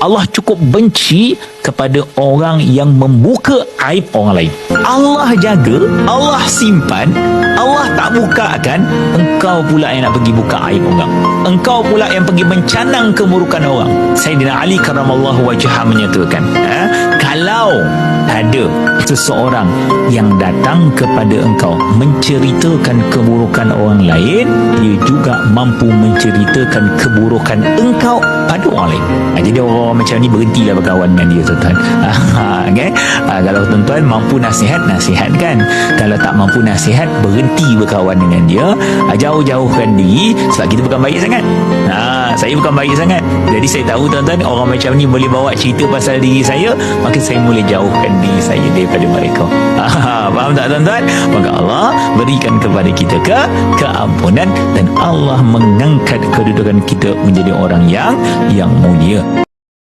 Allah cukup benci kepada orang yang membuka aib orang lain. Allah jaga, Allah simpan, Allah tak bukakan, engkau pula yang nak pergi buka aib orang. Engkau pula yang pergi mencanang keburukan orang. Sayyidina Ali karramallahu wajhah menyatakan, kalau ada seseorang yang datang kepada engkau menceritakan keburukan orang lain, dia juga mampu menceritakan keburukan engkau pada orang lain. Jadi orang macam ni berhentilah berkawan dengan dia, tuan-tuan. Okay? Kalau tuan-tuan mampu nasihat, nasihatkan. Kalau tak mampu nasihat, berhenti berkawan dengan dia. Jauh-jauhkan diri, sebab kita bukan baik sangat. Saya bukan baik sangat. Jadi saya tahu tuan-tuan, orang macam ni boleh bawa cerita pasal diri saya, maka saya mula jauhkan diri saya daripada mereka. Faham tak tuan-tuan? Maka Allah berikan kepada kita keampunan, dan Allah mengangkat kedudukan kita menjadi orang yang mulia.